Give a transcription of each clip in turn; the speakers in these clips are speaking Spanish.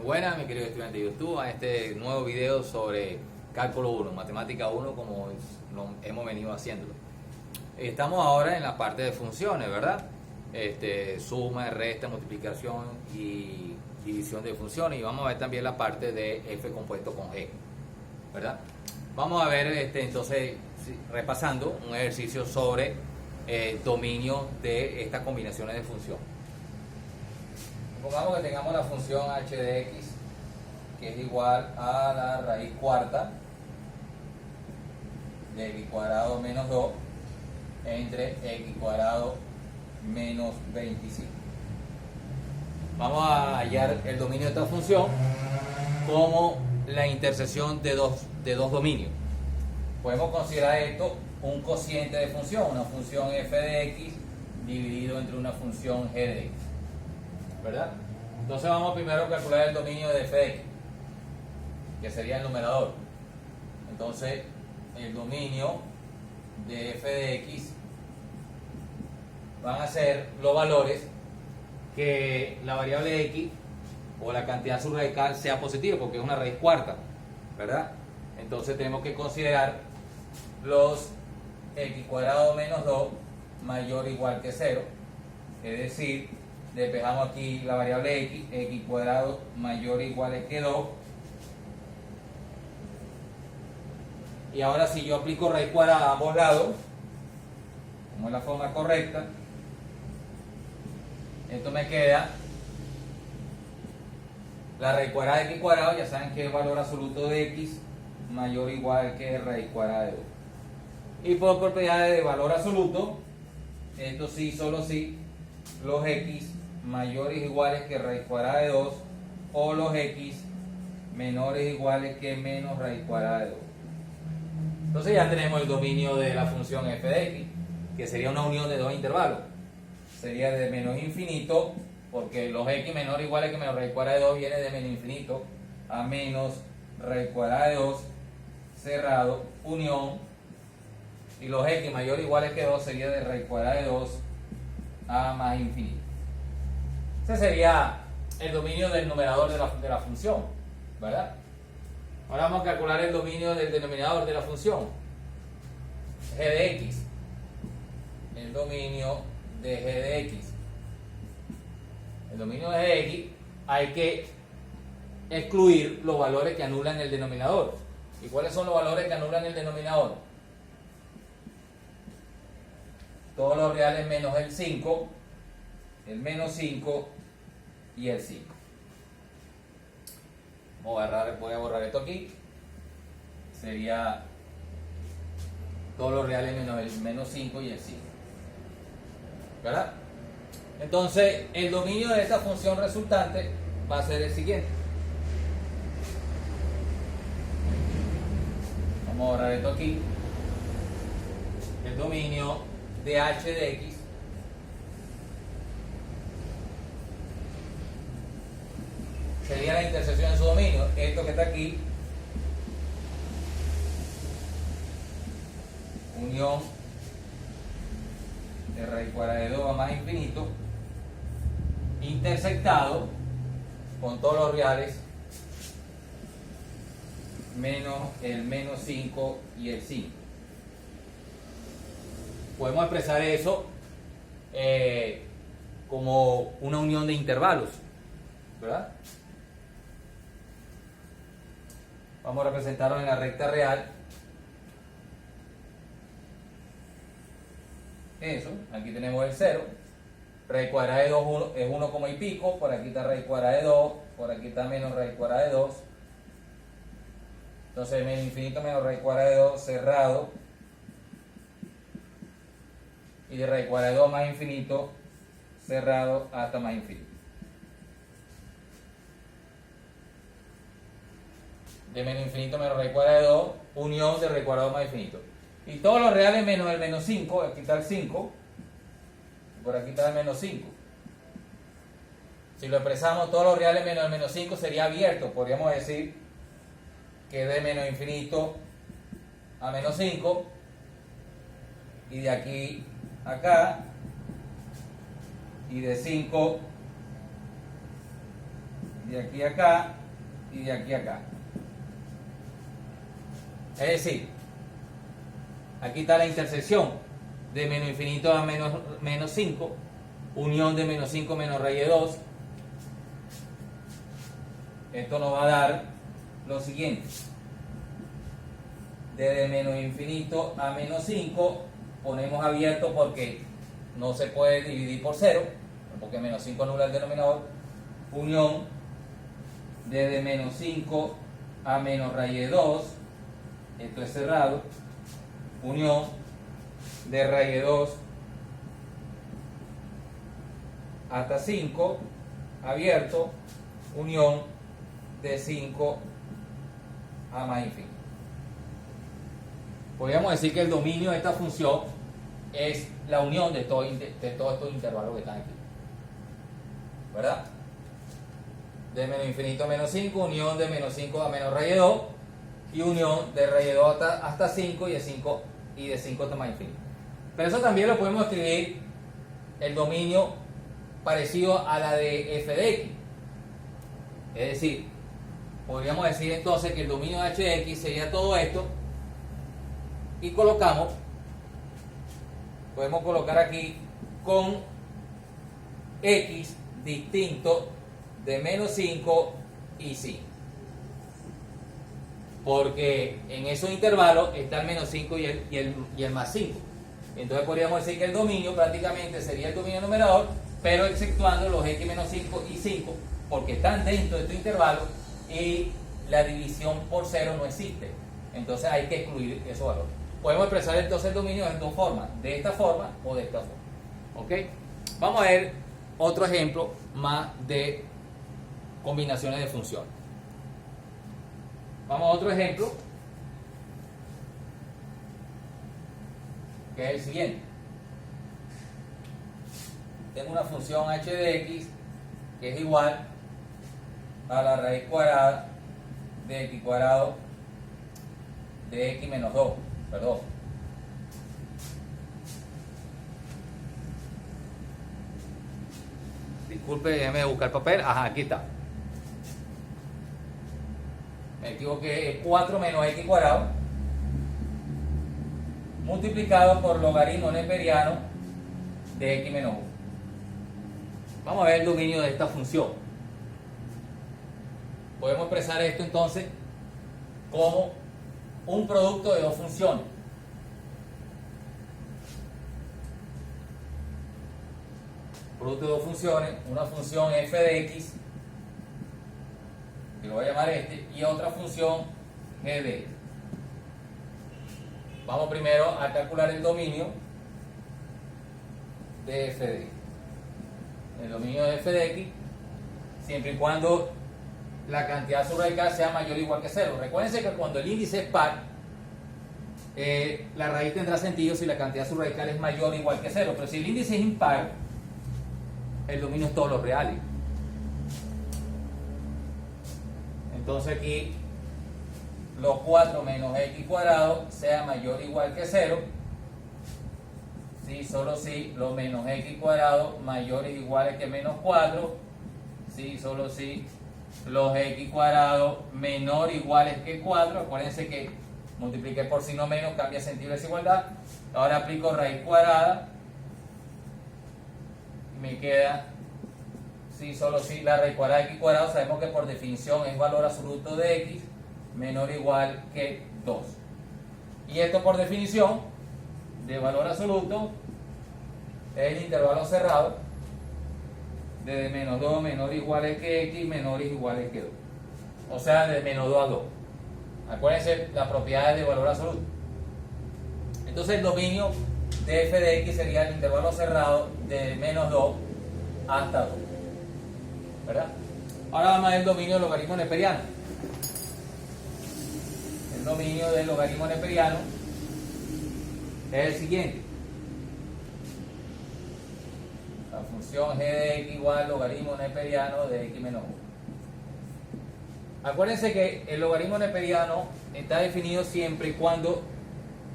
Muy buenas, mi querido estudiante de YouTube, a este nuevo video sobre cálculo 1, matemática 1, como lo hemos venido haciéndolo. Estamos ahora en la parte de funciones, ¿verdad? Suma, resta, multiplicación y división de funciones, y vamos a ver también la parte de f compuesto con g, ¿verdad? Vamos a ver entonces, repasando un ejercicio sobre dominio de estas combinaciones de funciones. Supongamos que tengamos la función h de x, que es igual a la raíz cuarta de x cuadrado menos 2 entre x cuadrado menos 25. Vamos a hallar el dominio de esta función como la intersección de dos dominios. Podemos considerar esto un cociente de función, una función f de x dividido entre una función g de x, ¿verdad? Entonces vamos primero a calcular el dominio de f de x, que sería el numerador. Entonces el dominio de f de x van a ser los valores que la variable x o la cantidad subradical sea positiva, porque es una raíz cuarta, ¿verdad? Entonces tenemos que considerar los x cuadrado menos 2 mayor o igual que 0, es decir, despejamos aquí la variable x cuadrado mayor o igual que 2, y ahora si yo aplico raíz cuadrada a ambos lados, como es la forma correcta, esto me queda la raíz cuadrada de x cuadrado, ya saben que es el valor absoluto de x mayor o igual que raíz cuadrada de 2. Y por propiedades de valor absoluto, esto sí, solo sí, los x mayores o iguales que raíz cuadrada de 2 o los x menores o iguales que menos raíz cuadrada de 2. Entonces ya tenemos el dominio de la función f de x, que sería una unión de dos intervalos. Sería de menos infinito, porque los x menores o iguales que menos raíz cuadrada de 2 viene de menos infinito a menos raíz cuadrada de 2, cerrado, unión, y los x mayores o iguales que 2 sería de raíz cuadrada de 2 a más infinito. Ese sería el dominio del numerador de la función, ¿verdad? Ahora vamos a calcular el dominio del denominador de la función, g de x. El dominio de g de x. El dominio de g de x hay que excluir los valores que anulan el denominador. ¿Y cuáles son los valores que anulan el denominador? Todos los reales menos el 5, el menos 5 y el 5. Voy a borrar esto aquí. Sería todos los reales menos el menos 5 y el 5. ¿Verdad? Entonces, el dominio de esta función resultante va a ser el siguiente. Vamos a borrar esto aquí. El dominio de h de x sería la intersección de su dominio, esto que está aquí, unión de raíz cuadrada de 2 a más infinito, intersectado con todos los reales menos el menos 5 y el 5. Podemos expresar eso como una unión de intervalos, ¿verdad? Vamos a representarlo en la recta real. Eso, aquí tenemos el 0. Raíz cuadrada de 2 es 1 como y pico. Por aquí está raíz cuadrada de 2. Por aquí está menos raíz cuadrada de 2. Entonces menos infinito menos raíz cuadrada de 2 cerrado. Y de raíz cuadrada de 2 más infinito cerrado hasta más infinito. De menos infinito menos raíz cuadrada de 2, unión de raíz cuadrada más infinito. Y todos los reales menos el menos 5, aquí está el 5, y por aquí está el menos 5. Si lo expresamos, todos los reales menos el menos 5 sería abierto. Podríamos decir que de menos infinito a menos 5, y de aquí a acá, y de 5 de aquí a acá y de aquí a acá. Es decir, aquí está la intersección de menos infinito a menos 5, unión de menos 5 menos raíz de 2. Esto nos va a dar lo siguiente. Desde menos infinito a menos 5 ponemos abierto porque no se puede dividir por 0, porque menos 5 anula el denominador. Unión desde menos 5 a menos raíz de 2, esto es cerrado. Unión de raíz de 2 hasta 5, abierto. Unión de 5 a más infinito. Podríamos decir que el dominio de esta función es la unión de todos estos intervalos que están aquí, ¿verdad? De menos infinito a menos 5, unión de menos 5 a menos raíz de 2, y unión de raíz de 2 hasta 5 y de 5 hasta más infinito. Pero eso también lo podemos escribir el dominio parecido a la de f de x. Es decir, podríamos decir entonces que el dominio de h de x sería todo esto, y podemos colocar aquí con x distinto de menos 5 y 5, porque en esos intervalos está el menos 5 y el más 5. Entonces podríamos decir que el dominio prácticamente sería el dominio numerador, pero exceptuando los x menos 5 y 5, porque están dentro de estos intervalos y la división por 0 no existe. Entonces hay que excluir esos valores. Podemos expresar entonces el dominio en dos formas, de esta forma o de esta forma. ¿Ok? Vamos a ver otro ejemplo más de combinaciones de funciones. Vamos a otro ejemplo, que es el siguiente. Tengo una función h de x que es igual a la raíz cuadrada de x cuadrado de x menos 2. Perdón. Disculpe, déjeme buscar papel. Ajá, aquí está. Me equivoqué, es 4 menos x cuadrado multiplicado por logaritmo neperiano de x menos 1. Vamos a ver el dominio de esta función. Podemos expresar esto entonces como un producto de dos funciones. Producto de dos funciones, una función f de x, que lo voy a llamar y otra función g de x. Vamos primero a calcular el dominio de f de x. El dominio de f de x, siempre y cuando la cantidad subradical sea mayor o igual que 0. Recuérdense que cuando el índice es par, la raíz tendrá sentido si la cantidad subradical es mayor o igual que 0. Pero si el índice es impar, el dominio es todos los reales. Entonces aquí los 4 menos x cuadrado sea mayor o igual que 0. Sí, solo si los menos x cuadrado mayores o iguales que menos 4. Sí, solo si los x cuadrados menor o iguales que 4. Acuérdense que multipliqué por signo menos, cambia sentido de desigualdad. Ahora aplico raíz cuadrada y me queda, sí, solo si la raíz cuadrada de x cuadrado, sabemos que por definición es valor absoluto de x menor o igual que 2. Y esto por definición de valor absoluto es el intervalo cerrado desde menos 2 menor o iguales que x menor o iguales que 2. O sea, de menos 2 a 2. Acuérdense las propiedades de valor absoluto. Entonces el dominio de f de x sería el intervalo cerrado de menos 2 hasta 2. ¿Verdad? Ahora vamos a ver el dominio del logaritmo neperiano. El dominio del logaritmo neperiano es el siguiente. La función g de x igual logaritmo neperiano de x menos 1. Acuérdense que el logaritmo neperiano está definido siempre y cuando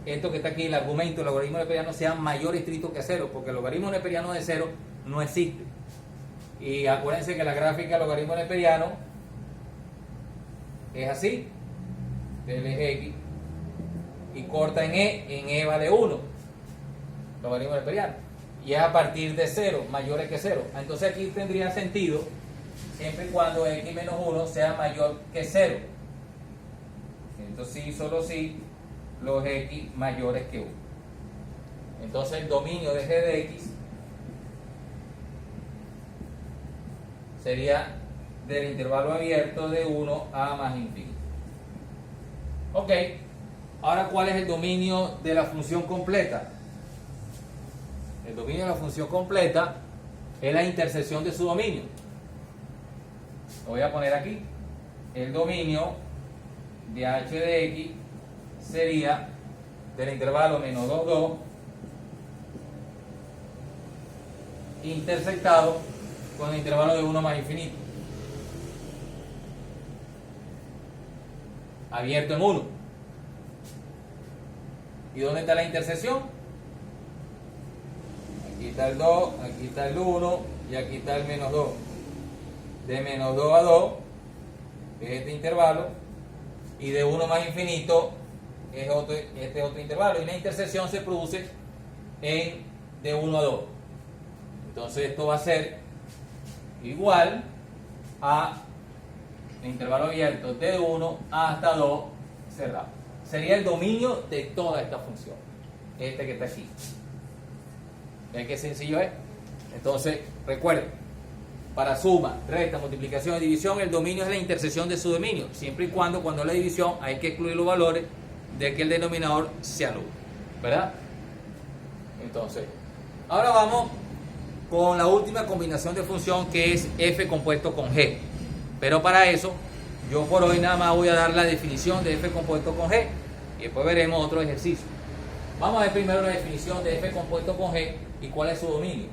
esto que está aquí, el argumento del logaritmo neperiano, sea mayor o estricto que 0, porque el logaritmo neperiano de 0 no existe. Y acuérdense que la gráfica del logaritmo neperiano es así, del eje X, y corta en E vale 1, logaritmo neperiano, y es a partir de 0, mayores que 0. Entonces aquí tendría sentido siempre y cuando X menos 1 sea mayor que 0. Entonces sí, solo si los X mayores que 1. Entonces el dominio de g de X sería del intervalo abierto de 1 a más infinito. Ok, ahora ¿cuál es el dominio de la función completa? El dominio de la función completa es la intersección de su dominio. Lo voy a poner aquí. El dominio de h de x sería del intervalo menos 2, 2 intersectado con el intervalo de 1 más infinito, abierto en 1. ¿Y dónde está la intersección? Aquí está el 2, aquí está el 1 y aquí está el menos 2. De menos 2 a 2 es este intervalo, y de 1 más infinito es este otro intervalo, y la intersección se produce en de 1 a 2. Entonces esto va a ser igual a el intervalo abierto de 1 hasta 2 cerrado. Sería el dominio de toda esta función, este que está aquí. ¿Ven qué sencillo es? Entonces recuerden, para suma, resta, multiplicación y división, el dominio es la intersección de su dominio, siempre y cuando la división hay que excluir los valores de que el denominador sea nulo, ¿verdad? Entonces, ahora vamos con la última combinación de función, que es f compuesto con g. Pero para eso, yo por hoy nada más voy a dar la definición de f compuesto con g, y después veremos otro ejercicio. Vamos a ver primero la definición de f compuesto con g y cuál es su dominio.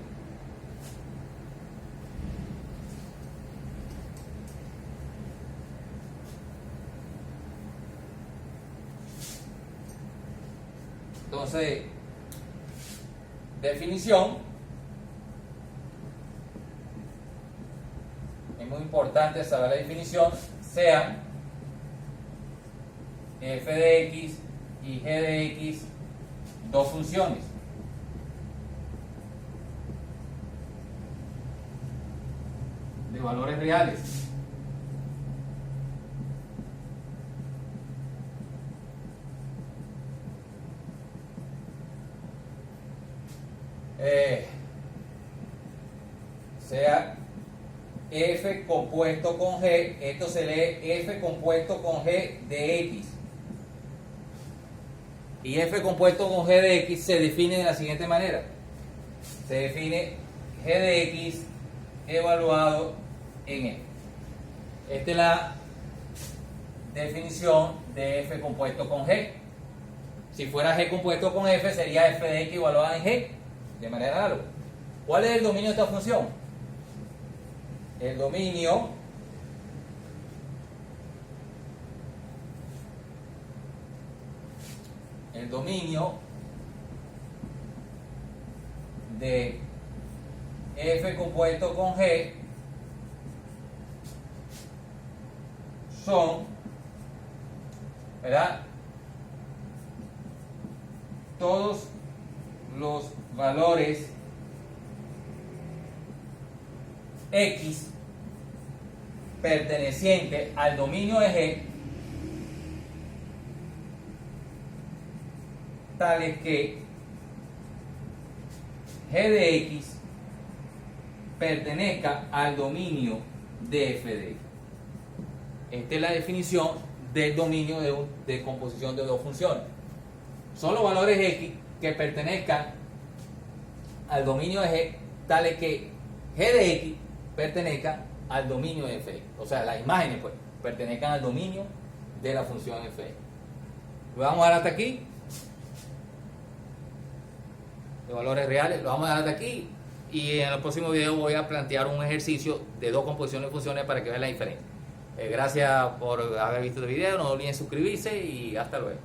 Entonces, definición, es muy importante saber la definición, sean f de x y g de x dos funciones. De valores reales. Sea f compuesto con g, esto se lee f compuesto con g de x. Y f compuesto con g de x se define de la siguiente manera. Se define g de x evaluado en e. Esta es la definición de f compuesto con g. Si fuera g compuesto con f, sería f de x evaluada en g, de manera análoga. ¿Cuál es el dominio de esta función? El dominio de f compuesto con g son, ¿verdad?, todos los valores x pertenecientes al dominio de g, tales que g de x pertenezca al dominio de f de x. Esta es la definición del dominio de composición de dos funciones. Son los valores x que pertenezcan al dominio de g, tales que g de x pertenezca al dominio de f de x. O sea, las imágenes pues pertenezcan al dominio de la función f de x. Lo vamos a dar hasta aquí. De valores reales, lo vamos a dar hasta aquí. Y en el próximo video voy a plantear un ejercicio de dos composiciones de funciones para que vean la diferencia. Gracias por haber visto el video, no olviden suscribirse y hasta luego.